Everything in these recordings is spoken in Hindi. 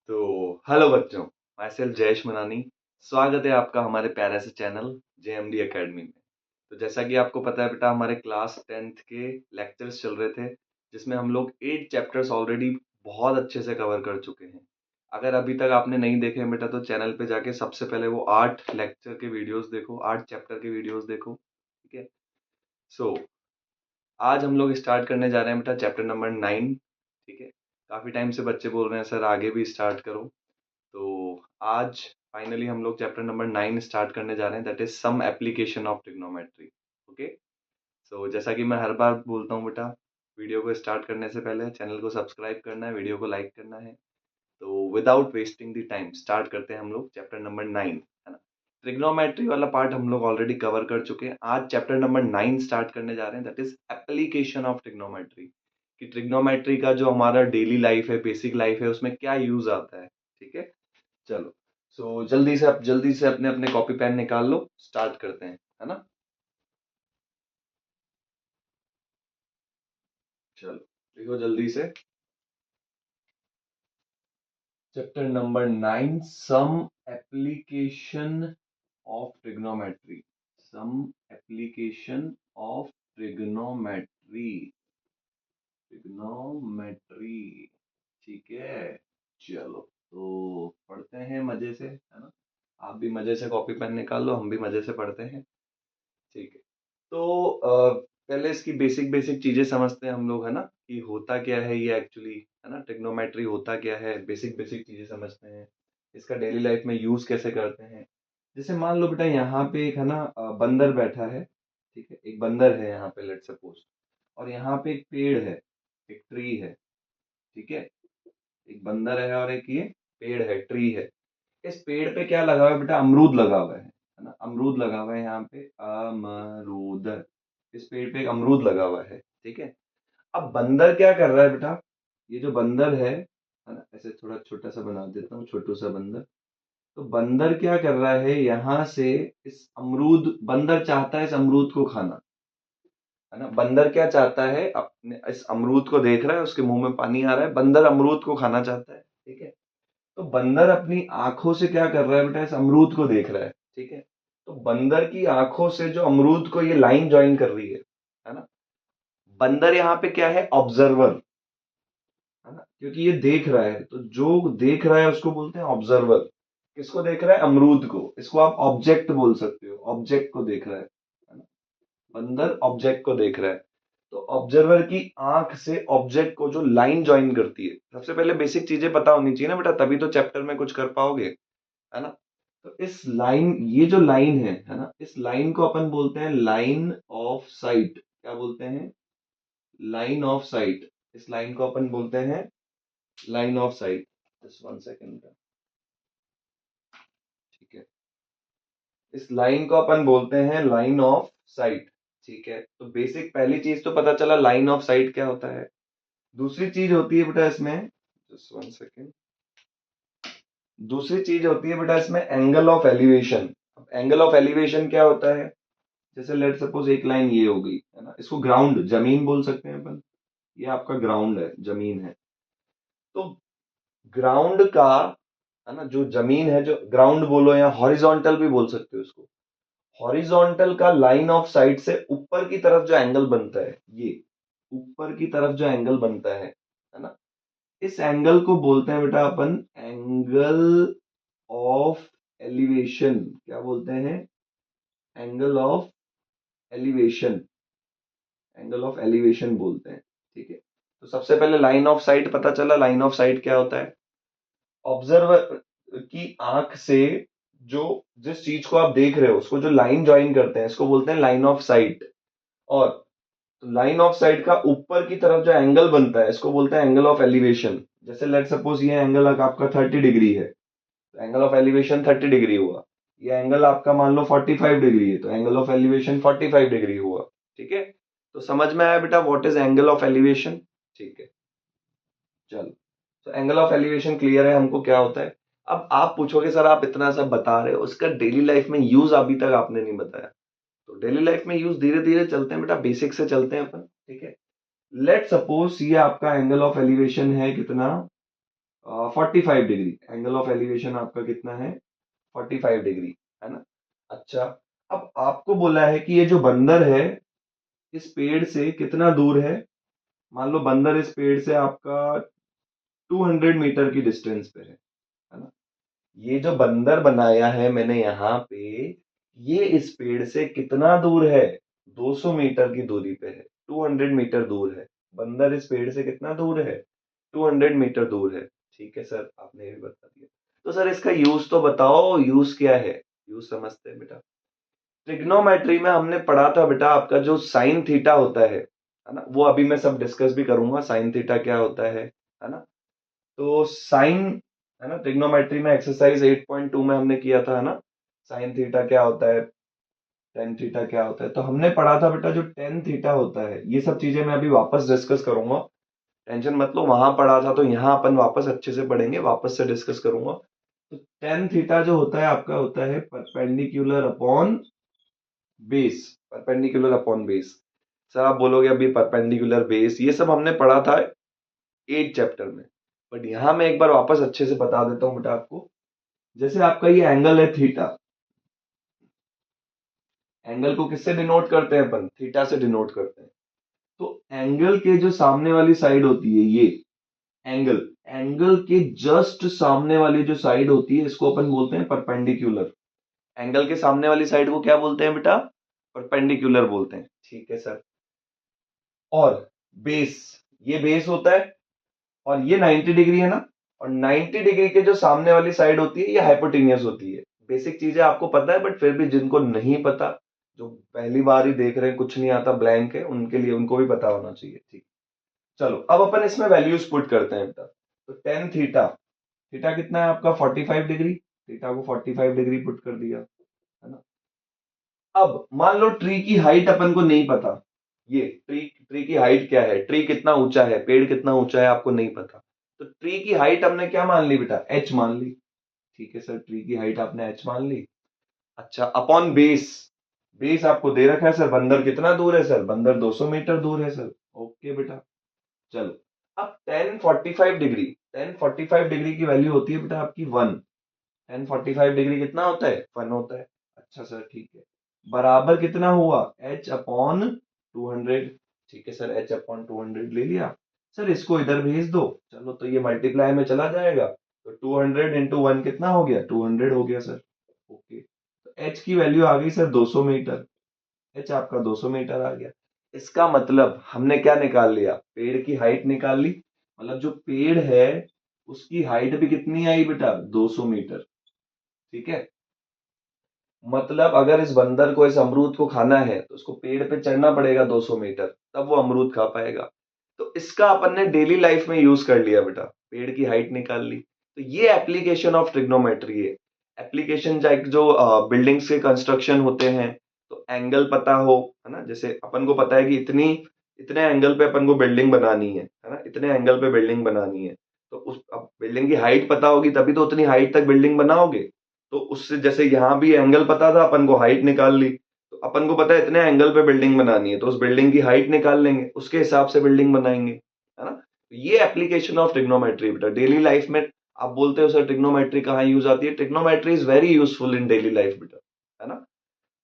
तो हेलो बच्चों, माई सेल्फ जयेश मनानी। स्वागत है आपका हमारे प्यारे से चैनल जेएमडी एकेडमी में। तो जैसा कि आपको पता है बेटा, हमारे क्लास 10th के लेक्चर्स चल रहे थे, जिसमें हम लोग 8 चैप्टर्स ऑलरेडी बहुत अच्छे से कवर कर चुके हैं। अगर अभी तक आपने नहीं देखे हैं बेटा, तो चैनल पे जाके सबसे पहले वो 8 लेक्चर के वीडियोस देखो, 8 चैप्टर के वीडियोस देखो। ठीक है। सो आज हम लोग स्टार्ट करने जा रहे हैं बेटा चैप्टर नंबर 9। ठीक है। काफी टाइम से बच्चे बोल रहे हैं सर आगे भी स्टार्ट करो। तो आज फाइनली हम लोग चैप्टर नंबर 9 स्टार्ट करने जा रहे हैं, that is some application of trigonometry. Okay. So जैसा कि मैं हर बार बोलता हूँ बेटा, वीडियो को स्टार्ट करने से पहले चैनल को सब्सक्राइब करना है, वीडियो को लाइक करना है। तो without wasting the time start करते हैं हम लोग चैप्टर नंबर 9, है ना। ट्रिग्नोमेट्री वाला पार्ट हम लोग ऑलरेडी कवर कर चुके हैं। आज चैप्टर नंबर 9 स्टार्ट करने जा रहे हैं, that is application of trigonometry. कि ट्रिग्नोमेट्री का जो हमारा डेली लाइफ है, बेसिक लाइफ है, उसमें क्या यूज आता है। ठीक है। चलो। सो जल्दी से अपने अपने कॉपी पेन निकाल लो, स्टार्ट करते हैं, है ना। चलो देखो जल्दी से। Chapter number 9, some application of trigonometry. Some application of trigonometry. Trigonometry. ठीक है। चलो तो पढ़ते हैं मजे से, है ना। आप भी मजे से कॉपी पेन निकाल लो, हम भी मजे से पढ़ते हैं। ठीक है। तो पहले इसकी बेसिक बेसिक चीजें समझते हैं हम लोग, है ना, कि होता क्या है ये एक्चुअली, है ना। ट्रिग्नोमेट्री होता क्या है, बेसिक बेसिक चीजें समझते हैं। इसका डेली लाइफ में यूज कैसे करते हैं। जैसे मान लो बेटा, यहाँ पे एक है ना बंदर बैठा है। ठीक है, एक बंदर है यहाँ पे, लेट सपोज। और यहाँ पे एक पेड़ है, एक ट्री है। ठीक है। एक बंदर है और एक ये पेड़ है, ट्री है। इस पेड़ पे क्या लगा हुआ है बेटा, अमरूद लगा हुआ है ना। अमरूद लगा हुआ है यहाँ पे, अमरूद। इस पेड़ पे एक अमरूद लगा हुआ है। ठीक है। अब बंदर क्या कर रहा है बेटा, ये जो बंदर है ना, ऐसे थोड़ा छोटा सा बना देता हूँ, छोटू सा बंदर। तो बंदर क्या कर रहा है, यहाँ से इस अमरूद, बंदर चाहता है इस अमरूद को खाना, है ना। बंदर क्या चाहता है, अपने इस अमरूद को देख रहा है, उसके मुंह में पानी आ रहा है, बंदर अमरूद को खाना चाहता है। ठीक है। तो बंदर अपनी आंखों से क्या कर रहा है बेटा, इस अमरूद को देख रहा है। ठीक है। तो बंदर की आंखों से जो अमरूद को ये लाइन ज्वाइन कर रही है ना। बंदर यहाँ पे क्या है, ऑब्जर्वर, है ना, क्योंकि ये देख रहा है, तो जो देख रहा है उसको बोलते हैं ऑब्जर्वर। किसको देख रहा है, अमरूद को। इसको आप ऑब्जेक्ट बोल सकते हो, ऑब्जेक्ट को देख रहा है ना। बंदर ऑब्जेक्ट को देख रहा है। तो ऑब्जर्वर की आंख से ऑब्जेक्ट को जो लाइन ज्वाइन करती है, सबसे पहले बेसिक चीजें पता होनी चाहिए ना बेटा, तभी तो चैप्टर में कुछ कर पाओगे, है ना। तो इस लाइन, ये जो लाइन है ना, इस लाइन को अपन बोलते हैं लाइन ऑफ साइट। क्या बोलते हैं, लाइन ऑफ साइट। इस लाइन को अपन बोलते हैं line of site. Just one second. ठीक है। इस लाइन को अपन बोलते हैं लाइन ऑफ साइट। ठीक है। तो बेसिक पहली चीज तो पता चला लाइन ऑफ साइट क्या होता है। दूसरी चीज होती है बेटा इसमें, जस्ट वन सेकेंड। दूसरी चीज होती है बेटा इसमें angle of elevation. Angle of elevation क्या होता है, जैसे लेट सपोज एक लाइन ये हो गई, है ना, इसको ग्राउंड, जमीन बोल सकते हैं अपन। ये आपका ग्राउंड है, जमीन है। तो ग्राउंड का, है ना, जो जमीन है, जो ग्राउंड बोलो या हॉरिजॉन्टल भी बोल सकते हो इसको। हॉरिजॉन्टल का लाइन ऑफ साइट से ऊपर की तरफ जो एंगल बनता है, ये ऊपर की तरफ जो एंगल बनता है ना, इस एंगल को बोलते हैं बेटा अपन एंगल ऑफ एलिवेशन। क्या बोलते हैं, angle of elevation. Angle of elevation बोलते हैं। ठीक है। तो सबसे पहले लाइन ऑफ साइट पता चला। लाइन ऑफ साइट क्या होता है, ऑब्जर्वर की आंख से जो, जिस चीज को आप देख रहे हो उसको जो लाइन ज्वाइन करते हैं, इसको बोलते हैं लाइन ऑफ साइट। और लाइन ऑफ साइट का ऊपर की तरफ जो एंगल बनता है, इसको बोलते हैं एंगल ऑफ एलिवेशन। जैसे लेट सपोज ये एंगल आपका 30 डिग्री है, तो एंगल ऑफ एलिवेशन 30 डिग्री हुआ। ये एंगल आपका मान लो 45 डिग्री है, तो एंगल ऑफ एलिवेशन 45 डिग्री हुआ। ठीक है। तो समझ में आया बेटा what is angle of elevation. ठीक है। चलो। तो एंगल ऑफ एलिवेशन क्लियर है हमको क्या होता है। अब आप पूछोगे सर आप इतना सब बता रहे हो, उसका डेली लाइफ में यूज अभी तक आपने नहीं बताया। तो डेली लाइफ में यूज धीरे धीरे चलते हैं बेटा, बेसिक से चलते हैं अपन। ठीक है। लेट सपोज ये आपका एंगल ऑफ एलिवेशन है कितना, 45 डिग्री, एंगल ऑफ एलिवेशन आपका कितना है? 45 डिग्री, है ना। अच्छा, अब आपको बोला है कि ये जो बंदर है इस पेड़ से कितना दूर है। मान लो बंदर इस पेड़ से आपका 200 मीटर की डिस्टेंस पे है ना। ये जो बंदर बनाया है मैंने यहाँ पे, ये इस पेड़ से कितना दूर है? 200 मीटर की दूरी पे है, 200 मीटर दूर है। बंदर इस पेड़ से कितना दूर है? 200 मीटर दूर है। ठीक है सर, आपने ये भी बता दिया। तो सर इसका यूज तो बताओ, यूज क्या है? यूज समझते हैं बेटा। ट्रिग्नोमेट्री में हमने पढ़ा था बेटा, आपका जो साइन थीटा होता है ना, वो अभी मैं सब डिस्कस भी करूंगा, साइन थीटा क्या होता है ना। तो साइन, है ना, ट्रिग्नोमेट्री में एक्सरसाइज 8.2 में हमने किया था, है ना। साइन थीटा क्या होता है, टेन थीटा क्या होता है, तो हमने पढ़ा था बेटा जो टेन थीटा होता है। ये सब चीजें मैं अभी वापस डिस्कस करूंगा, टेंशन मत लो। वहां पढ़ा था तो यहाँ अपन वापस अच्छे से पढ़ेंगे, वापस से डिस्कस करूंगा। तो टेन थीटा जो होता है आपका होता है perpendicular upon base, perpendicular upon base. Sir आप बोलोगे अभी परपेंडिकुलर बेस ये सब हमने पढ़ा था 8 चैप्टर में, बट यहां मैं एक बार वापस अच्छे से बता देता हूं बेटा आपको। जैसे आपका ये एंगल है थीटा, एंगल को किससे डिनोट करते हैं अपन? थीटा से डिनोट करते हैं। तो एंगल के जो सामने वाली साइड होती है ये एंगल, एंगल के जस्ट सामने वाली जो साइड होती है इसको अपन बोलते हैं परपेंडिकुलर। एंगल के सामने वाली साइड को क्या बोलते हैं बेटा? परपेंडिकुलर बोलते हैं। ठीक है सर। और बेस, ये बेस होता है, और ये 90 डिग्री है ना। और 90 डिग्री के जो सामने वाली साइड होती है ये हाइपोटेन्यूस होती है। बेसिक चीजें आपको पता है, बट फिर भी जिनको नहीं पता, जो पहली बार ही देख रहे हैं, कुछ नहीं आता, ब्लैंक है, उनके लिए उनको भी पता होना चाहिए। ठीक, चलो अब अपन इसमें वैल्यूज पुट करते हैं बेटा। तो टेन थीटा, थीटा कितना है आपका? 45 डिग्री। थीटा को 45 डिग्री पुट कर दिया, है ना। अब मान लो ट्री की हाइट अपन को नहीं पता। ये ट्री, ट्री की हाइट क्या है, ट्री कितना ऊंचा है, पेड़ कितना ऊंचा है, आपको नहीं पता। तो ट्री की हाइट हमने क्या मान ली बेटा? एच मान ली। ठीक है सर, ट्री की हाइट आपने एच मान ली। अच्छा, अपॉन बेस, बेस आपको दे रखा है सर, बंदर कितना दूर है सर? बंदर 200 मीटर दूर है सर। ओके बेटा, चलो। अब टेन फोर्टी फाइव डिग्री की वैल्यू होती है बेटा आपकी 1। 1045 डिग्री कितना होता है? 1 होता है। अच्छा सर, ठीक है। बराबर कितना हुआ? H upon 200। ठीक है सर, एच अपॉन 200 ले लिया। सर इसको इधर भेज दो, चलो तो ये मल्टीप्लाई में चला जाएगा। तो 200 × 1 कितना हो गया? 200 हो गया सर। ओके, तो एच की वैल्यू आ गई सर 200 मीटर। एच आपका 200 मीटर आ गया। इसका मतलब हमने क्या निकाल लिया? पेड़ की हाइट निकाल ली। मतलब जो पेड़ है उसकी हाइट भी कितनी आई बेटा? 200 मीटर। ठीक है। मतलब अगर इस बंदर को, इस अमरूद को खाना है तो उसको पेड़ पे चढ़ना पड़ेगा 200 मीटर, तब वो अमरूद खा पाएगा। तो इसका अपन ने डेली लाइफ में यूज कर लिया बेटा, पेड़ की हाइट निकाल ली। तो ये एप्लीकेशन ऑफ ट्रिग्नोमेट्री है। एप्लीकेशन जो बिल्डिंग्स के कंस्ट्रक्शन होते हैं, तो एंगल पता हो, है ना। जैसे अपन को पता है कि इतनी, इतने एंगल पे अपन को बिल्डिंग बनानी है ना, इतने एंगल पे बिल्डिंग बनानी है। तो उस, अब बिल्डिंग की हाइट पता होगी तभी तो उतनी हाइट तक बिल्डिंग बनाओगे। तो उससे जैसे यहाँ भी एंगल पता था, अपन को हाइट निकाल ली। तो अपन को पता है इतने एंगल पे बिल्डिंग बनानी है, तो उस बिल्डिंग की हाइट निकाल लेंगे, उसके हिसाब से बिल्डिंग बनाएंगे, है ना। तो ये एप्लीकेशन ऑफ ट्रिग्नोमेट्री बेटा डेली लाइफ में। आप बोलते हो सर ट्रिग्नोमेट्री कहाँ यूज आती है? Trigonometry is very useful in daily life बेटा, है ना।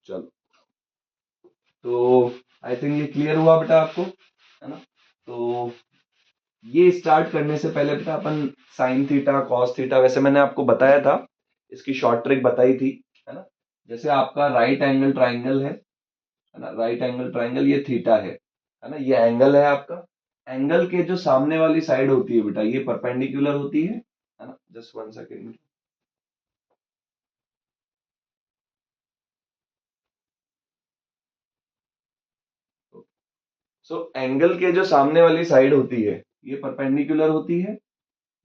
चलो, तो आई थिंक ये क्लियर हुआ बेटा आपको, है ना। तो ये स्टार्ट करने से पहले बेटा अपन साइन थीटा, कॉस थीटा, वैसे मैंने आपको बताया था, इसकी शॉर्ट ट्रिक बताई थी, है ना। जैसे आपका राइट एंगल ट्राइंगल है ना, राइट एंगल ट्राइंगल, ये थीटा है ना, ये एंगल है आपका। एंगल के जो सामने वाली साइड होती है बेटा ये परपेंडिकुलर होती है ना। Just 1 second. सो एंगल के जो सामने वाली साइड होती है ये परपेंडिकुलर होती है,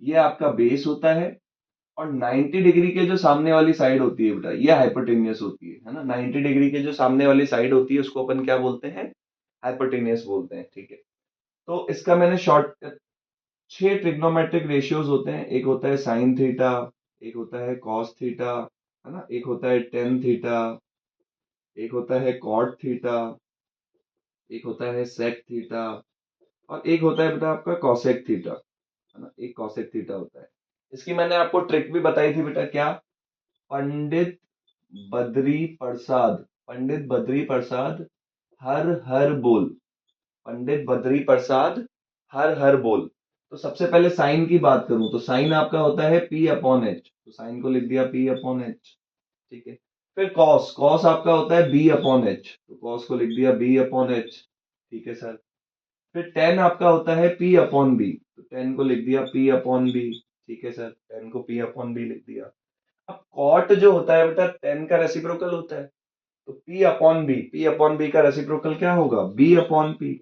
ये आपका बेस होता है। और 90 डिग्री के जो सामने वाली साइड होती है बेटा ये हाइपोटेन्यूस होती है ना। 90 डिग्री के जो सामने वाली साइड होती है उसको अपन क्या बोलते हैं? हाइपोटेन्यूस बोलते हैं। ठीक है। तो इसका मैंने शॉर्ट, 6 ट्रिग्नोमेट्रिक रेशियोज होते हैं। एक होता है साइन थीटा, एक होता है कॉस थीटा, है ना, एक होता है टेन थीटा, एक होता है कॉट थीटा, एक होता है सेक थीटा, और एक होता है बेटा आपका कॉसेक थीटा, है ना, एक कॉसेक थीटा होता है। इसकी मैंने आपको ट्रिक भी बताई थी बेटा, क्या? पंडित बद्री प्रसाद, पंडित बद्री प्रसाद हर हर बोल, पंडित बद्री प्रसाद हर हर बोल। तो सबसे पहले साइन की बात करूं तो साइन आपका होता है पी अपॉन एच, तो साइन को लिख दिया पी अपॉन एच, ठीक है। फिर कॉस, कॉस आपका होता है बी अपॉन एच, तो कॉस को लिख दिया बी अपॉन एच, ठीक है सर। फिर टेन आपका होता है पी अपॉन बी, तो टेन को लिख दिया पी अपॉन बी, ठीक है सर, टेन को पी अपॉन बी लिख दिया। अब कॉट जो होता है बेटा टेन का रेसिप्रोकल होता है, तो P upon B, P upon B का रेसिप्रोकल क्या होगा? बी अपॉन पी,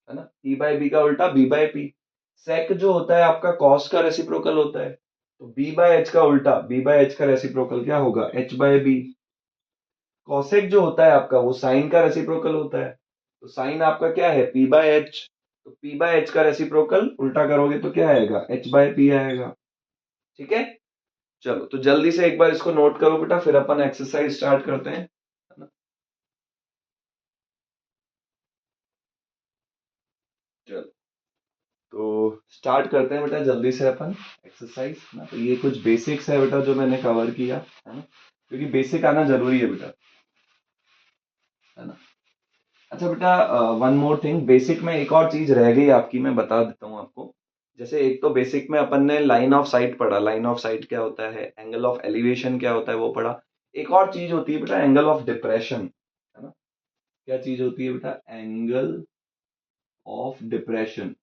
है ना, पी बाय बी का उल्टा बी बाय पी। सेक जो होता है आपका कॉस का रेसिप्रोकल होता है, तो बी बाय एच का उल्टा, बी बाय एच का रेसिप्रोकल क्या होगा? H bye B. कॉसेक जो होता है आपका वो साइन का रेसिप्रोकल होता है, तो साइन आपका क्या है? पी बाय एच, तो पी बाय एच का रेसिप्रोकल उल्टा करोगे तो क्या आएगा? एच बाय पी आएगा, ठीक है। चलो तो जल्दी से एक बार इसको नोट करो बेटा, फिर अपन एक्सरसाइज स्टार्ट करते हैं, है ना। चलो तो स्टार्ट करते हैं बेटा जल्दी से अपन एक्सरसाइज ना। तो ये कुछ बेसिक्स है बेटा जो मैंने कवर किया, है ना, क्योंकि बेसिक आना जरूरी है बेटा, है ना। अच्छा बेटा, वन मोर थिंग, बेसिक में एक और चीज रह गई आपकी, मैं बता देता हूँ आपको। जैसे एक तो बेसिक में अपन ने लाइन ऑफ साइट पढ़ा, लाइन ऑफ साइट क्या होता है, एंगल ऑफ एलिवेशन क्या होता है वो पढ़ा। एक और चीज होती है बेटा एंगल ऑफ डिप्रेशन, है ना। क्या चीज होती है बेटा? Angle of depression.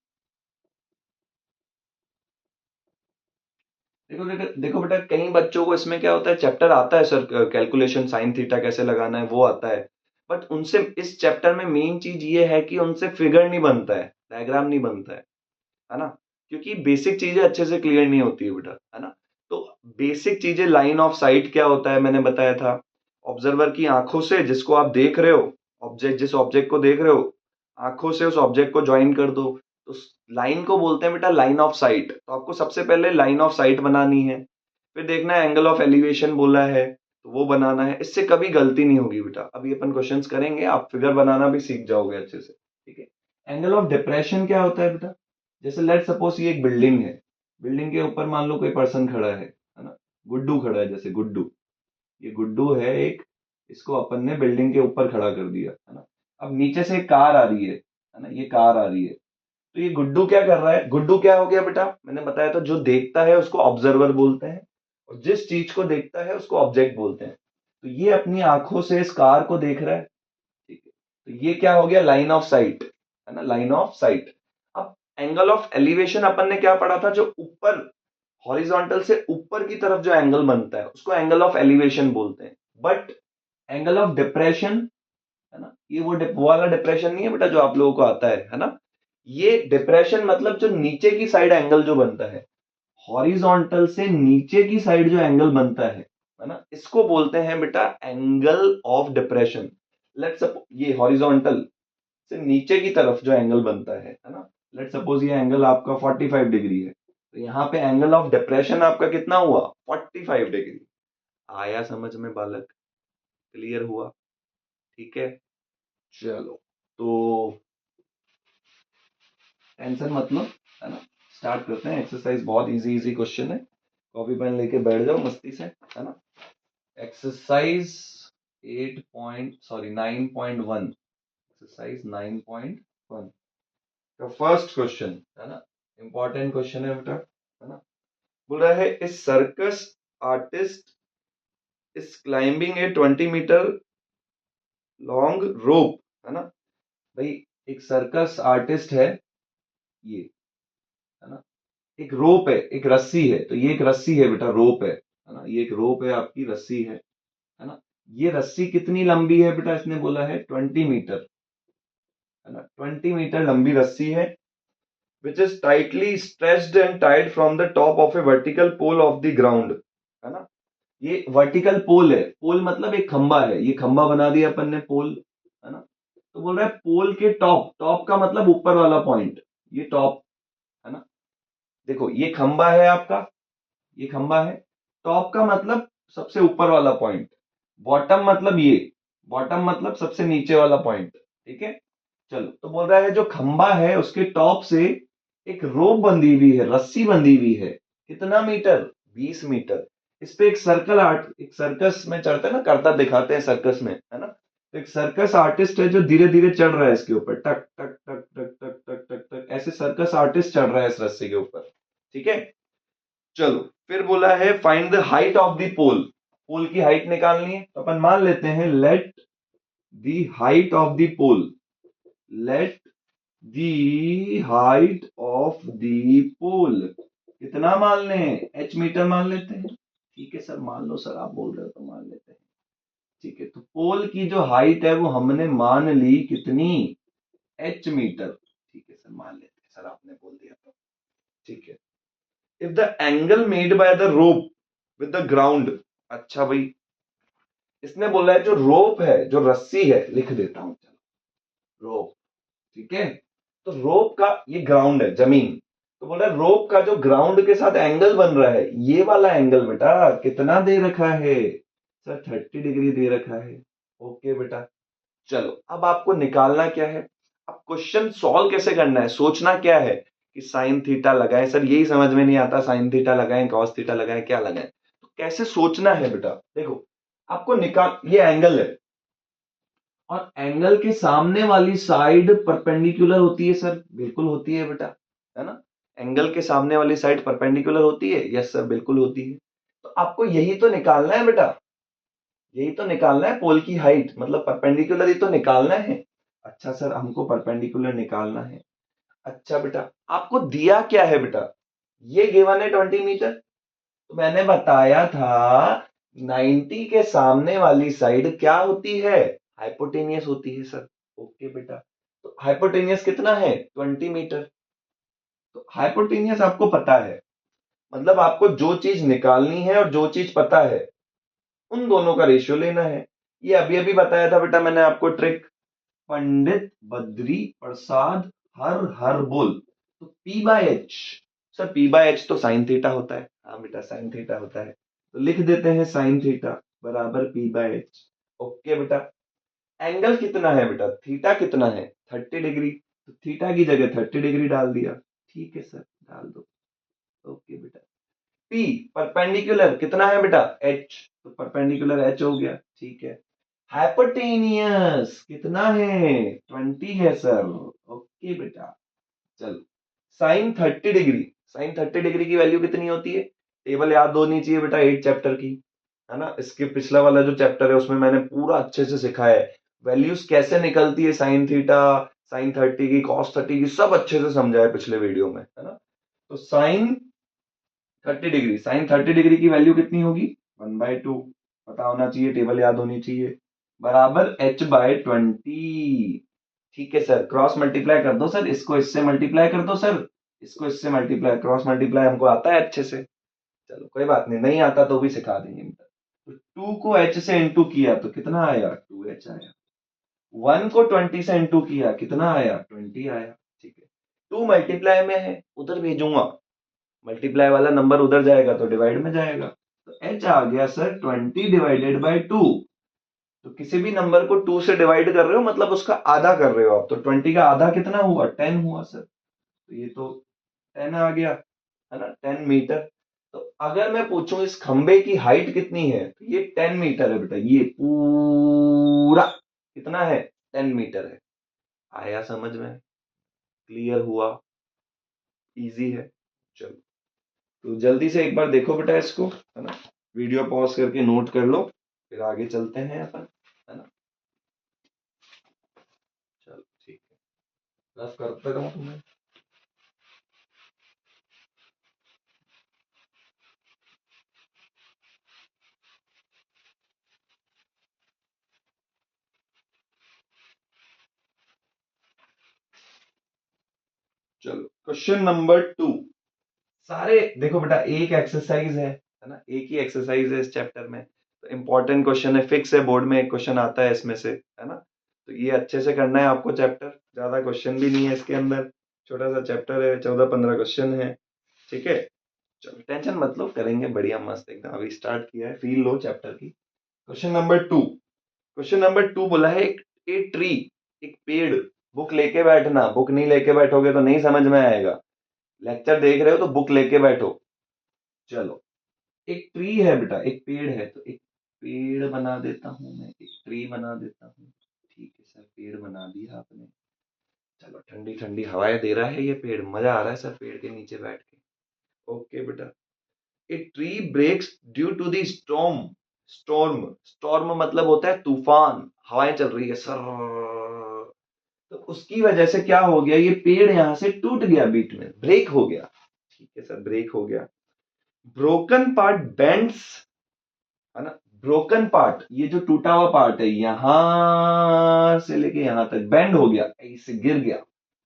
देखो देखो देखो बेटा, कई बच्चों को इसमें क्या होता है, चैप्टर आता है सर, कैलकुलेशन साइन थीटा कैसे लगाना है वो आता है, बट उनसे इस चैप्टर में मेन चीज ये है कि उनसे फिगर नहीं बनता है, डायग्राम नहीं बनता है ना, क्योंकि बेसिक चीजें अच्छे से क्लियर नहीं होती है बेटा, है ना। तो बेसिक चीजें, लाइन ऑफ साइट क्या होता है मैंने बताया था, ऑब्जर्वर की आंखों से जिसको आप देख रहे हो, ऑब्जेक्ट, जिस ऑब्जेक्ट को देख रहे हो, आंखों से उस ऑब्जेक्ट को ज्वाइन कर दो, तो लाइन को बोलते हैं बेटा लाइन ऑफ साइट। तो आपको सबसे पहले लाइन ऑफ साइट बनानी है, फिर देखना है एंगल ऑफ एलिवेशन बोला है तो वो बनाना है, इससे कभी गलती नहीं होगी बेटा। अभी अपन क्वेश्चंस करेंगे, आप फिगर बनाना भी सीख जाओगे अच्छे से, ठीक है। एंगल ऑफ डिप्रेशन क्या होता है बेटा? जैसे लेट सपोज ये एक बिल्डिंग है, बिल्डिंग के ऊपर मान लो कोई पर्सन खड़ा है ना, गुड्डू खड़ा है, जैसे गुड्डू, ये गुड्डू है एक, इसको अपन ने बिल्डिंग के ऊपर खड़ा कर दिया, है ना। अब नीचे से एक कार आ रही है ना, ये कार आ रही है, तो ये गुड्डू क्या कर रहा है? गुड्डू क्या हो गया बेटा, मैंने बताया था, जो देखता है उसको ऑब्जर्वर बोलते हैं, और जिस चीज को देखता है उसको ऑब्जेक्ट बोलते हैं। तो ये अपनी आंखों से इस कार को देख रहा है, ठीक है, तो ये क्या हो गया? लाइन ऑफ साइट, है ना, लाइन ऑफ साइट। अब एंगल ऑफ एलिवेशन अपन ने क्या पढ़ा था, जो ऊपर हॉरिजॉन्टल से ऊपर की तरफ जो एंगल बनता है उसको एंगल ऑफ एलिवेशन बोलते हैं। बट एंगल ऑफ डिप्रेशन, है ना, ये वो वाला डिप्रेशन नहीं है बेटा जो आप लोगों को आता है ना। ये डिप्रेशन मतलब जो नीचे की साइड एंगल जो बनता है, हॉरिजॉन्टल से नीचे की साइड जो एंगल बनता है ना, इसको बोलते हैं बेटा angle of depression. Let's suppose ये हॉरिजॉन्टल से नीचे की तरफ जो एंगल बनता है ना, लेट सपोज ये एंगल आपका 45 डिग्री है, तो यहाँ पे एंगल ऑफ डिप्रेशन आपका कितना हुआ? 45 डिग्री। आया समझ में बालक? क्लियर हुआ? ठीक है। चलो तो टेंशन मत लो, है ना, स्टार्ट करते हैं एक्सरसाइज। बहुत इजी इजी क्वेश्चन है, कॉपी पेन लेके बैठ जाओ मस्ती से, है ना। एक्सरसाइज 8 पॉइंट सॉरी 9.1, एक्सरसाइज 9.1 का फर्स्ट क्वेश्चन, है ना, इंपॉर्टेंट क्वेश्चन है बेटा, है ना। बोल रहा है इस circus artist is climbing a 20 metre long rope, है ना। भाई एक सर्कस आर्टिस्ट है ये, है ना, एक रोप है, एक रस्सी है, तो ये एक रस्सी है बेटा, रोप है ना, ये एक रोप है आपकी, रस्सी है ना। ये रस्सी कितनी लंबी है बेटा? इसने बोला है 20 मीटर, है ना, 20 मीटर लंबी रस्सी है, which is tightly stretched and tied from the top of a vertical pole of the ground, है ना। ये वर्टिकल पोल है, पोल मतलब एक खंबा है, ये खंबा बना दिया अपन ने, पोल, है ना। तो बोल रहा है पोल के टॉप, टॉप का मतलब ऊपर वाला पॉइंट, ये टॉप, है ना। देखो ये खंबा है आपका, ये खंबा है, टॉप का मतलब सबसे ऊपर वाला पॉइंट, बॉटम मतलब ये, बॉटम मतलब सबसे नीचे वाला पॉइंट, ठीक है। चलो तो बोल रहा है जो खंबा है उसके टॉप से एक रोप बंधी हुई है, रस्सी बंधी हुई है, कितना मीटर? 20 मीटर। इस पे एक सर्कस में चढ़ते हैं ना, करता दिखाते हैं सर्कस में, है ना? तो एक सर्कस आर्टिस्ट है जो धीरे धीरे चढ़ रहा है इसके ऊपर, टक टक टक टक टक टक टक टक, ऐसे सर्कस आर्टिस्ट चढ़ रहा है इस रस्सी के ऊपर। ठीक है, चलो फिर बोला है find the height of the pole. Pole की हाइट निकालनी है, तो अपन मान लेते हैं let the height of the pole, let the height of the pole कितना मान लें? एच मीटर मान लेते हैं। ठीक है सर, मान लो सर, आप बोल रहे हो तो मान लेते हैं। ठीक है, तो पोल की जो हाइट है वो हमने मान ली कितनी? H metre. ठीक है सर, मान लेते हैं सर, आपने बोल दिया तो। ठीक है, if the angle made by the rope with the ground. अच्छा भाई, इसने बोला है जो रोप है, जो रस्सी है, लिख देता हूं, चलो रोप। ठीक है, तो रोप का ये ग्राउंड है, जमीन। तो बोला रोप का जो ग्राउंड के साथ एंगल बन रहा है, ये वाला एंगल बेटा कितना दे रखा है? सर 30 डिग्री दे रखा है। ओके बेटा, चलो अब आपको निकालना क्या है? अब क्वेश्चन सॉल्व कैसे करना है, सोचना क्या है कि साइन थीटा लगाएं। सर यही समझ में नहीं आता, साइन थीटा लगाएं, कॉस थीटा लगाएं, क्या लगाएं? तो कैसे सोचना है बेटा, देखो आपको निकाल, ये एंगल है और एंगल के सामने वाली साइड परपेंडिकुलर होती है। सर बिल्कुल होती है बेटा, है ना? एंगल के सामने वाली साइड परपेंडिकुलर होती है। यस सर, बिल्कुल होती है। तो आपको यही तो निकालना है बेटा, यही तो निकालना है, पोल की हाइट मतलब परपेंडिकुलर ही तो निकालना है। अच्छा सर, हमको परपेंडिकुलर निकालना है। अच्छा बेटा, आपको दिया क्या है बेटा? ये गिवन है 20 मीटर। तो मैंने बताया था 90 के सामने वाली साइड क्या होती है? हाइपोटेनियस होती है सर। ओके बेटा, तो हाइपोटेनियस कितना है? 20 मीटर। तो हाइपोटेनियस आपको पता है, मतलब आपको जो चीज निकालनी है और जो चीज पता है, उन दोनों का रेशियो लेना है। ये अभी अभी बताया था बेटा मैंने आपको ट्रिक, पंडित बद्री प्रसाद हर हर बोल। तो P by H, sir P by H तो साइन थीटा होता है। हाँ बेटा, साइन थीटा होता है, तो लिख देते हैं साइन थीटा बराबर पी बाय एच। ओके बेटा, एंगल कितना है बेटा? थीटा कितना है? 30 डिग्री। तो थीटा की जगह 30 डिग्री डाल दिया। ठीक है सर, डाल दो। ओके बेटा, पी परपेंडिकुलर कितना है बेटा? एच, तो परपेंडिकुलर एच हो गया। ठीक है, हाइपोटेनियस कितना है? 20 है सर। ओके बेटा, चलो साइन 30 डिग्री, साइन 30 डिग्री की वैल्यू कितनी होती है? टेबल याद होनी चाहिए बेटा 8 चैप्टर की, है ना? इसके पिछला वाला जो चैप्टर है उसमें मैंने पूरा अच्छे से सिखाया है, वैल्यूज कैसे निकलती है, साइन थीटा, साइन 30 की, कॉस 30 की, सब अच्छे से समझा है पिछले वीडियो में, है ना? तो साइन 30 डिग्री, साइन 30 डिग्री की वैल्यू कितनी होगी? 1/2, पता होना चाहिए, टेबल याद होनी चाहिए, बराबर h/20। ठीक है सर, क्रॉस मल्टीप्लाई कर दो सर, इसको इससे मल्टीप्लाई कर दो सर, इसको इससे मल्टीप्लाई, क्रॉस मल्टीप्लाई हमको आता है अच्छे से। चलो कोई बात नहीं, नहीं आता तो भी सिखा देंगे। तो 2 को h से इंटू किया तो कितना आया? 2h आया। 1 को 20 से इंटू किया कितना आया? 20 आया। ठीक है, 2 मल्टीप्लाई में है, उधर भेजूंगा, मल्टीप्लाई वाला नंबर उधर जाएगा तो डिवाइड में जाएगा। तो h आ गया सर 20/2। तो किसी भी नंबर को 2 से डिवाइड कर रहे हो मतलब उसका आधा कर रहे हो आप, तो 20 का आधा कितना हुआ? 10 हुआ सर। तो ये तो 10 आ गया, है ना? 10 मीटर। तो अगर मैं पूछूं इस खंबे की हाइट कितनी है, तो ये 10 मीटर है बेटा, ये पूरा कितना है? 10 मीटर है। आया समझ में? क्लियर हुआ? इजी है। चलो, तो जल्दी से एक बार देखो बेटा इसको, है ना? वीडियो पॉज करके नोट कर लो, फिर आगे चलते हैं अपन, है ना? चलो ठीक है, रफ करते रहो तुम्हें। चलो क्वेश्चन नंबर 2। सारे देखो बेटा, एक एक्सरसाइज है ना? एक ही एक्सरसाइज है इस चैप्टर में, तो इंपॉर्टेंट क्वेश्चन है, फिक्स है, बोर्ड में एक क्वेश्चन आता है इसमें से, है ना? तो ये अच्छे से करना है आपको चैप्टर, ज्यादा क्वेश्चन भी नहीं है इसके अंदर, छोटा सा चैप्टर है, 14-15 क्वेश्चन है। ठीक है, चलो टेंशन मत लो, करेंगे बढ़िया मस्त एकदम, अभी स्टार्ट किया है, फील लो चैप्टर की। क्वेश्चन नंबर 2, क्वेश्चन नंबर 2 बोला है ए ट्री, एक पेड़, बुक लेके बैठना, बुक नहीं लेके बैठोगे तो नहीं समझ में आएगा। लेक्चर देख रहे हो तो बुक लेके बैठो। चलो, एक ट्री है बेटा, एक पेड़ है, तो एक पेड़ बना देता हूं मैं, एक ट्री बना देता हूँ। ठीक है सर, पेड़ बना दिया आपने। चलो, ठंडी ठंडी हवाएं दे रहा है ये पेड़, मजा आ रहा है सर पेड़ के नीचे बैठ के। ओके बेटा। A tree breaks due to the storm. Storm, storm मतलब होता है तूफान, हवाएं चल रही है सर, तो उसकी वजह से क्या हो गया, ये पेड़ यहां से टूट गया, बीच में ब्रेक हो गया। ठीक है सर, ब्रेक हो गया। ब्रोकन पार्ट बेंड्स, है ना। ब्रोकन पार्ट, ये जो टूटा हुआ पार्ट है, यहां से लेके यहां तक बेंड हो गया, ऐसे गिर गया।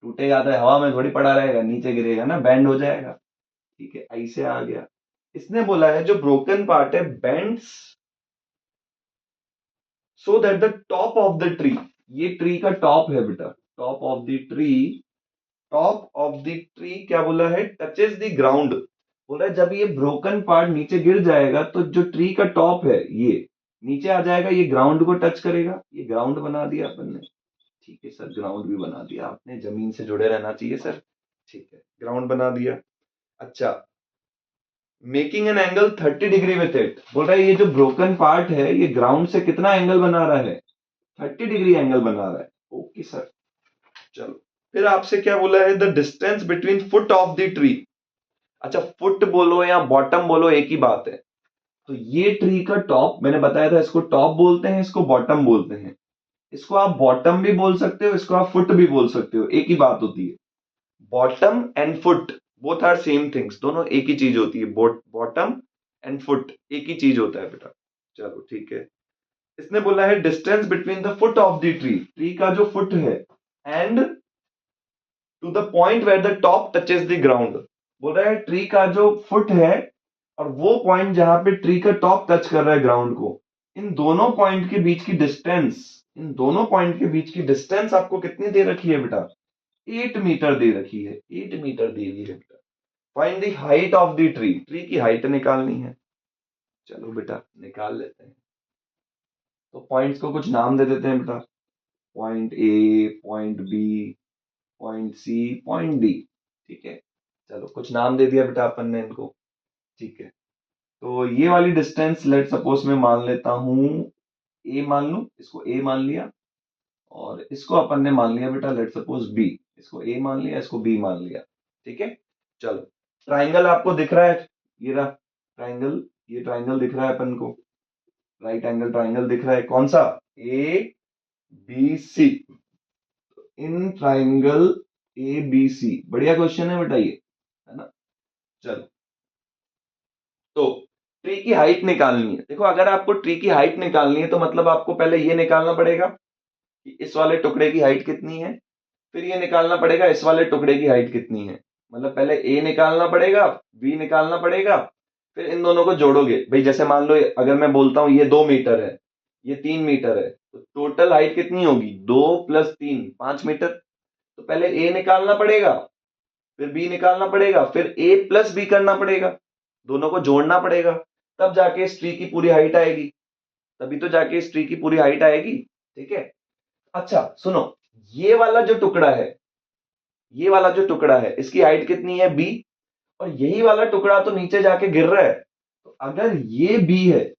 टूटेगा तो हवा में थोड़ी पड़ा रहेगा, नीचे गिरेगा ना, बेंड हो जाएगा। ठीक है, ऐसे आ गया। इसने बोला है जो ब्रोकन पार्ट है bends so that the top of the tree, ये ट्री का टॉप है बेटा, top of the tree, top of the tree क्या बोला है, टचेस द ग्राउंड। बोला है जब ये ब्रोकन पार्ट नीचे गिर जाएगा तो जो ट्री का टॉप है ये नीचे आ जाएगा, ये ग्राउंड को टच करेगा। ये ग्राउंड बना दिया अपन ने। ठीक है सर, ग्राउंड भी बना दिया आपने, जमीन से जुड़े रहना चाहिए सर। ठीक है, ग्राउंड बना दिया। अच्छा, making an angle 30 degree with it, बोल रहा है ये जो ब्रोकन पार्ट है ये ग्राउंड से कितना एंगल बना रहा है, 30 डिग्री एंगल बना रहा है। Okay sir. चलो, फिर आपसे क्या बोला है, the distance between foot of the tree. अच्छा, फुट बोलो या बॉटम बोलो एक ही बात है। तो ये ट्री का टॉप मैंने बताया था, इसको टॉप बोलते हैं, इसको बॉटम बोलते हैं। इसको आप बॉटम भी बोल सकते हो, इसको आप फुट भी बोल सकते हो, एक ही बात होती है। Bottom and foot both are same things, दोनों एक ही चीज होती है। बॉटम एंड फुट एक ही चीज होता है बेटा। चलो ठीक है। इसने बोला है distance between the foot of the tree, tree का जो फुट है, and to the point where the top touches the ground. बोल रहा है ट्री का जो फुट है और वो पॉइंट जहां पे ट्री का टॉप टच कर रहा है ग्राउंड को, इन दोनों पॉइंट के बीच की डिस्टेंस, इन दोनों पॉइंट के बीच की डिस्टेंस आपको कितनी दे रखी है बेटा, 8 मीटर दे रखी है, 8 मीटर दे दी है बेटा। Find the height of the tree, tree की हाइट निकालनी है। चलो बेटा, निकाल लेते हैं। तो पॉइंट्स को कुछ नाम दे देते हैं बेटा, point A, point B, point C, point D. ठीक है, चलो कुछ नाम दे दिया बेटा अपन ने इनको। ठीक है, तो ये वाली डिस्टेंस लेट सपोज मैं मान लेता हूं ए, मान लू इसको ए मान लिया, और इसको अपन ने मान लिया बेटा लेट सपोज बी। इसको ए मान लिया, इसको बी मान लिया। ठीक है, चलो। ट्राइंगल आपको दिख रहा है, ये रहा ट्राइंगल, ये ट्राइंगल दिख रहा है अपन को, राइट एंगल ट्राइंगल दिख रहा है, कौन सा, A B C. In triangle A B C, बढ़िया क्वेश्चन है बेटा ये, है ना। चलो, तो ट्री की हाइट निकालनी है। देखो, अगर आपको ट्री की हाइट निकालनी है तो मतलब आपको पहले ये निकालना पड़ेगा कि इस वाले टुकड़े की हाइट कितनी है, फिर ये निकालना पड़ेगा इस वाले टुकड़े की हाइट कितनी है। मतलब पहले ए निकालना पड़ेगा, बी निकालना पड़ेगा, फिर इन दोनों को जोड़ोगे भाई। जैसे मान लो अगर मैं बोलता हूं ये 2 मीटर है, ये 3 मीटर है, तो टोटल हाइट कितनी होगी, 2 + 3 5 मीटर। तो पहले ए निकालना पड़ेगा, फिर बी निकालना पड़ेगा, फिर ए प्लस बी करना पड़ेगा, दोनों को जोड़ना पड़ेगा, तब जाके इस ट्री की पूरी हाइट आएगी, तभी तो जाके इस ट्री की पूरी हाइट आएगी। ठीक है। अच्छा सुनो, ये वाला जो टुकड़ा है, ये वाला जो टुकड़ा है इसकी हाइट कितनी है, बी, और यही वाला टुकड़ा तो नीचे जाके गिर रहा है, तो अगर ये बी है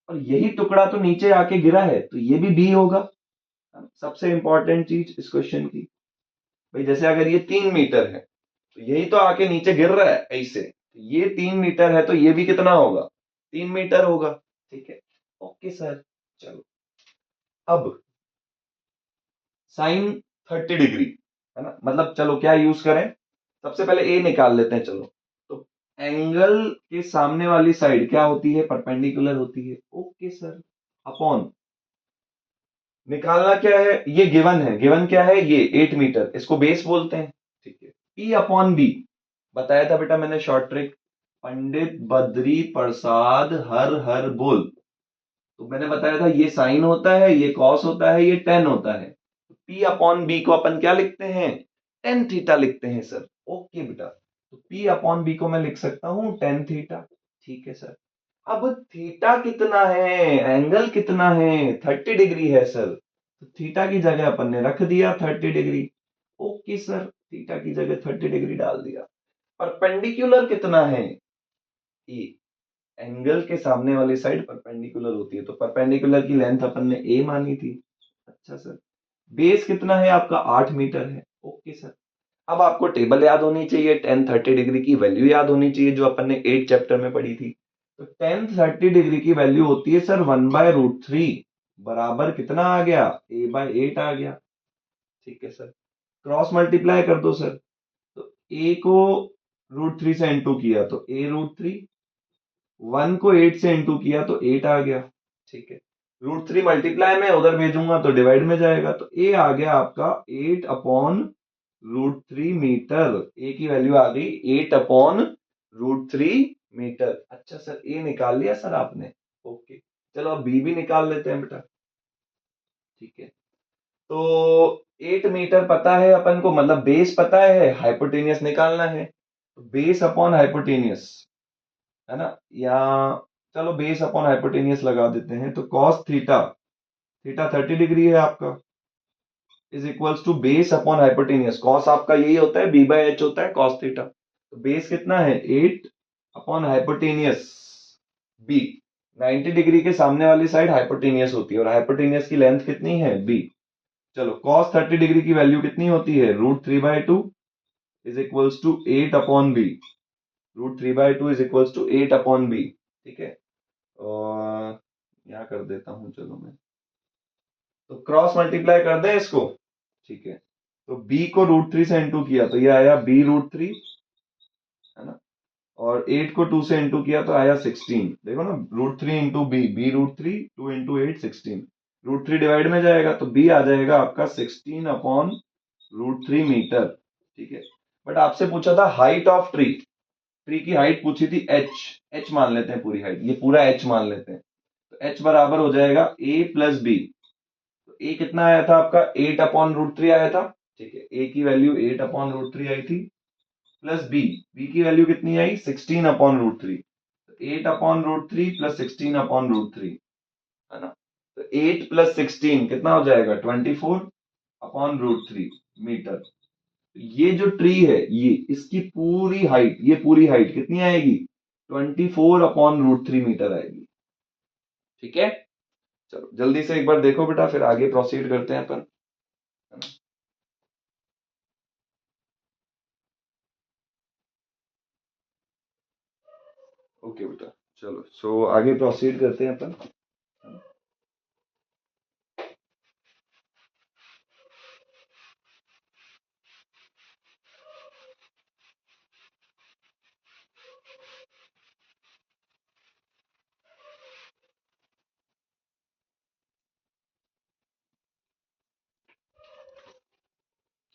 और यही टुकड़ा तो नीचे आके गिरा है तो ये भी बी होगा। सबसे इंपॉर्टेंट चीज इस क्वेश्चन की, भाई जैसे अगर ये 3 मीटर है तो यही तो आके नीचे गिर रहा है ऐसे, तो ये 3 मीटर है तो ये भी कितना होगा, 3 मीटर होगा। ठीक है, ओके सर। चलो, अब साइन 30 डिग्री, है ना, मतलब चलो क्या यूज करें, सबसे पहले ए निकाल लेते हैं। चलो, तो एंगल के सामने वाली साइड क्या होती है, परपेंडिकुलर होती है। ओके सर, अपॉन, निकालना क्या है, ये गिवन है, गिवन क्या है, ये 8 मीटर, इसको बेस बोलते हैं। ठीक है, पी अपॉन बी, बताया था बेटा मैंने शॉर्ट ट्रिक, पंडित बद्री प्रसाद हर हर बोल। तो मैंने बताया था ये साइन होता है, ये कॉस होता है, ये टेन होता है। पी अपॉन बी को अपन क्या लिखते हैं, टेन थीटा लिखते हैं सर। ओके बेटा, तो पी अपॉन बी को मैं लिख सकता हूं टेन थीटा। ठीक है सर। अब थीटा कितना है, एंगल कितना है, 30 डिग्री है सर, तो थीटा की जगह अपन ने रख दिया 30 डिग्री। ओके सर, थीटा की जगह 30 डिग्री डाल दिया। परपेंडिकुलर कितना है, ए, एंगल के सामने वाली साइड परपेंडिकुलर होती है, तो परपेंडिकुलर की लेंथ अपन ने ए मानी थी। अच्छा सर, बेस कितना है आपका, 8 मीटर है। ओके सर, अब आपको टेबल याद होनी चाहिए, टेन 30 डिग्री की वैल्यू याद होनी चाहिए जो अपन ने 8 चैप्टर में पढ़ी थी। तो टेन 30 डिग्री की वैल्यू होती है सर 1/√3, बराबर कितना आ गया, a/8 आ गया। ठीक है सर, क्रॉस मल्टीप्लाई कर दो सर, तो a को √3 से इंटू किया तो a√3, 1 को 8 से इंटू किया तो 8 आ गया। ठीक है, √3 मल्टीप्लाई में उधर भेजूंगा तो डिवाइड में जाएगा, तो a आ गया आपका 8/√3 मीटर। ए की वैल्यू आ गई 8/√3 मीटर। अच्छा सर, ए निकाल लिया सर आपने। ओके, चलो अब बी भी निकाल लेते हैं बेटा। ठीक है, तो 8 मीटर पता है अपन को, मतलब बेस पता है, हाइपोटेनियस निकालना है, तो बेस अपॉन हाइपोटेनियस, है ना, या चलो बेस अपॉन हाइपोटेनियस लगा देते हैं, तो कॉस थीटा, थीटा 30 डिग्री है आपका, is equals to base upon hypotenuse. Cos आपका यही होता है, b/h होता है कॉस थीटा। तो बेस कितना है, 8 अपॉन हाइपोटेनियस b, 90 डिग्री के सामने वाली साइड हाइपोटेनियस होती है, और हाइपोटेनियस की लेंथ कितनी है, b। चलो कॉस 30 डिग्री की वैल्यू कितनी होती है, √3/2 is equals to 8/b, √3/2 is equals to 8/b। ठीक है, और यहाँ कर देता हूं, चलो मैं, तो क्रॉस मल्टीप्लाई कर दे इसको। ठीक है, तो b को √3 से इंटू किया तो ये आया b√3, है ना, और 8 को 2 से इंटू किया तो आया 16। देखो ना, √3 इंटू b√3, 2 इंटू 8 16, √3 डिवाइड में जाएगा तो b आ जाएगा आपका 16/√3 मीटर। ठीक है, बट आपसे पूछा था हाइट ऑफ ट्री, ट्री की हाइट पूछी थी h मान लेते हैं पूरी हाइट, ये पूरा h मान लेते हैं, तो h बराबर हो जाएगा a प्लस b। तो a कितना आया था आपका, 8/√3 आया था। ठीक है, a की वैल्यू 8/√3 आई थी, प्लस b की वैल्यू कितनी आई, 16/√3, 8/√3 प्लस 16/√3, है ना, तो 8 प्लस 16 कितना हो जाएगा, 24/√3 मीटर। ये जो ट्री है, ये इसकी पूरी हाइट, ये पूरी हाइट कितनी आएगी, 24/√3 मीटर आएगी। ठीक है, चलो जल्दी से एक बार देखो बेटा, फिर आगे प्रोसीड करते हैं अपन, है ना। ओके बेटा, चलो सो आगे प्रोसीड करते हैं अपन।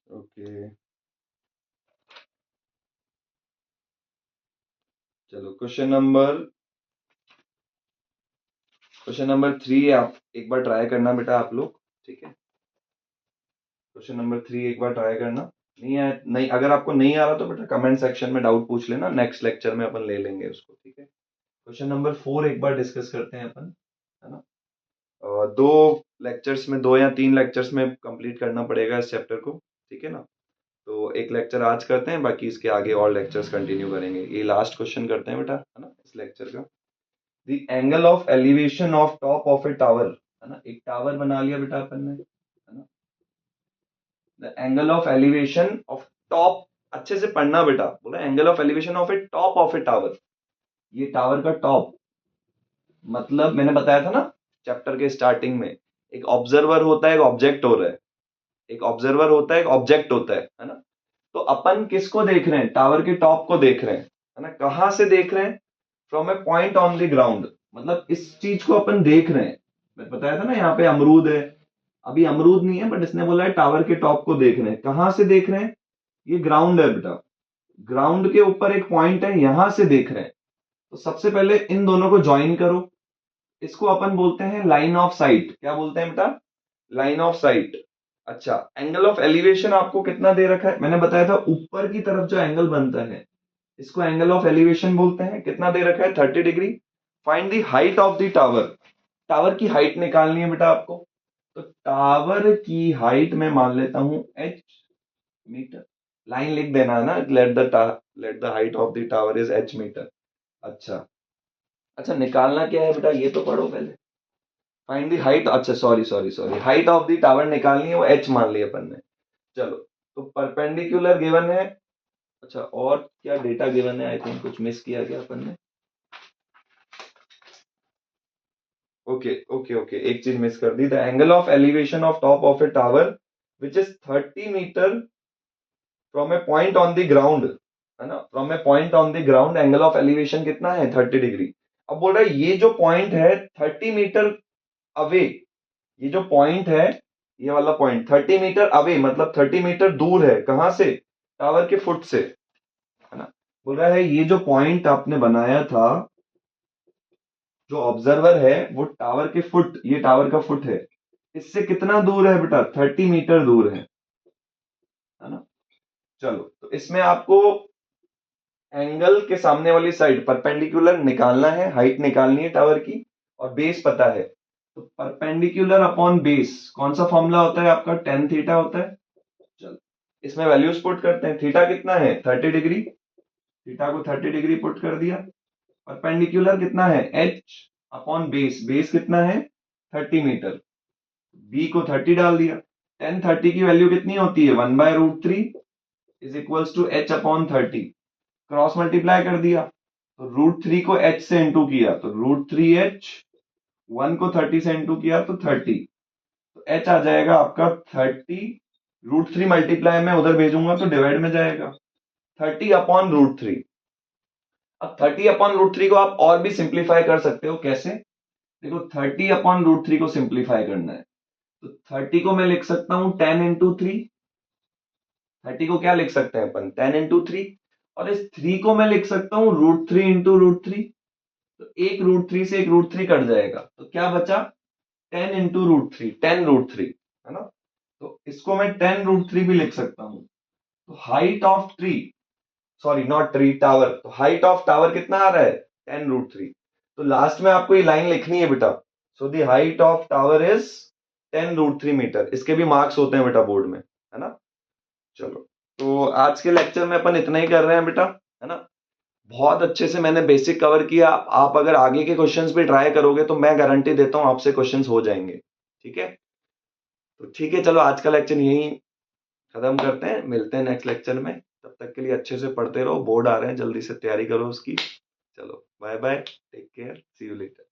ओके, चलो क्वेश्चन नंबर 3 आप एक बार ट्राई करना बेटा आप लोग। ठीक है, क्वेश्चन नंबर 3 एक बार ट्राई करना। नहीं है, नहीं, अगर आपको नहीं आ रहा तो बेटा कमेंट सेक्शन में डाउट पूछ लेना, नेक्स्ट लेक्चर में अपन ले लेंगे उसको। ठीक है, क्वेश्चन नंबर 4 एक बार डिस्कस करते हैं अपन, है ना। दो लेक्चर्स में, 2 या 3 लेक्चर्स में कंप्लीट करना पड़ेगा इस चैप्टर को। ठीक है ना, तो एक लेक्चर आज करते हैं, बाकी इसके आगे और लेक्चर्स कंटिन्यू करेंगे। ये लास्ट क्वेश्चन करते हैं बेटा, है ना, इस लेक्चर का। The angle of elevation of top of a tower, है ना, एक टावर बना लिया बेटा अपन ने, है ना। The angle of elevation of top, अच्छे से पढ़ना बेटा, बोला angle of elevation of A top of a tower. ये टावर का टॉप, मतलब मैंने बताया था ना चैप्टर के स्टार्टिंग में, एक ऑब्जर्वर होता है, एक ऑब्जेक्ट हो रहा है, एक ऑब्जर्वर होता है, एक ऑब्जेक्ट होता है ना। तो अपन किसको देख रहे हैं, टावर के टॉप को देख रहे हैं, है ना। कहां से देख रहे हैं, from a point on the ground, मतलब इस चीज को अपन देख रहे हैं। मैं बताया था ना, यहाँ पे अमरूद है, अभी अमरूद नहीं है, बट इसने बोला है टावर के टॉप को देख रहे हैं। कहां से देख रहे हैं, ये ग्राउंड है बेटा, ग्राउंड के ऊपर एक पॉइंट है, यहां से देख रहे हैं। तो सबसे पहले इन दोनों को ज्वाइन करो, इसको अपन बोलते हैं लाइन ऑफ साइट। क्या बोलते हैं बेटा, लाइन ऑफ साइट। अच्छा, एंगल ऑफ एलिवेशन आपको कितना दे रखा है, मैंने बताया था ऊपर की तरफ जो एंगल बनता है इसको एंगल ऑफ एलिवेशन बोलते हैं। कितना दे रखा है, 30 degree. Find the height of the tower, tower की हाइट निकालनी है बेटा आपको। तो टावर की हाइट में मान लेता हूं h मीटर, लाइन लिख देना है ना, let the height of the tower is h metre. अच्छा, अच्छा निकालना क्या है बेटा, ये तो पढ़ो पहले। फाइंड द हाइट, अच्छा sorry sorry sorry, height of the tower निकालनी है, वो h मान लिया अपन ने। चलो, तो परपेंडिकुलर गिवन है। अच्छा, और क्या डेटा गिवन है, आई थिंक कुछ मिस किया गया अपन ने। ओके ओके ओके, एक चीज मिस कर दी, the angle of elevation of top of a tower which is 30 metre from a point on the ground, है ना, from a point on the ground angle of elevation कितना है, 30 डिग्री। अब बोल रहा है ये जो पॉइंट है 30 मीटर अवे, ये जो पॉइंट है, ये वाला पॉइंट 30 मीटर अवे, मतलब 30 मीटर दूर है, कहां से, टावर के फुट से, है ना। बोल रहा है ये जो पॉइंट आपने बनाया था, जो ऑब्जर्वर है वो टावर के फुट, ये टावर का फुट है, इससे कितना दूर है बेटा, 30 मीटर दूर है ना। चलो, तो इसमें आपको एंगल के सामने वाली साइड परपेंडिकुलर निकालना है, हाइट निकालनी है टावर की, और बेस पता है। तो परपेंडिकुलर अपॉन बेस कौन सा फॉर्मूला होता है आपका, टेन थीटा होता है। चलो, इसमें वैल्यूज पुट करते हैं, थीटा कितना है 30 डिग्री, थीटा को 30 डिग्री पुट कर दिया। परपेंडिकुलर कितना है एच अपॉन बेस, बेस कितना है 30 मीटर, बी को 30 डाल दिया। टेन 30 की वैल्यू कितनी होती है, 1/√3 is equals to H upon 30, cross multiply कर दिया, तो √3 को h से इंटू किया तो √3h, 1 को 30 से इंटू किया तो 30, तो h आ जाएगा आपका 30, √3 मल्टीप्लाई में उधर भेजूंगा तो डिवाइड में जाएगा, 30/√3। अब 30/√3 को आप और भी सिंप्लीफाई कर सकते हो, कैसे, देखो 30/√3 को सिंप्लीफाई करना है, तो 30 को मैं लिख सकता हूं 10 into 3, 30 को क्या लिख सकते हैं अपन, 10 into 3, और इस 3 को मैं लिख सकता हूं √3 into √3, तो एक √3 से एक √3 कट जाएगा, तो क्या बचा 10 into √3, 10 √3, है ना। तो इसको मैं 10 √3 भी लिख सकता हूं। तो height of tree, sorry not tree, tower, तो हाइट ऑफ टावर कितना आ रहा है 10 √3। तो लास्ट में आपको ये लाइन लिखनी है बेटा, so the height of tower is 10 √3 metre, इसके भी मार्क्स होते हैं बेटा बोर्ड में, है ना। चलो, तो आज के लेक्चर में अपन इतना ही कर रहे हैं बेटा, है ना। बहुत अच्छे से मैंने बेसिक कवर किया, आप अगर आगे के क्वेश्चंस भी ट्राई करोगे तो मैं गारंटी देता हूं आपसे क्वेश्चंस हो जाएंगे, ठीक है। तो ठीक है, चलो आज का लेक्चर यही खत्म करते हैं, मिलते हैं नेक्स्ट लेक्चर में, तब तक के लिए अच्छे से पढ़ते रहो, बोर्ड आ रहे हैं, जल्दी से तैयारी करो उसकी। चलो bye bye, take care, see you letter.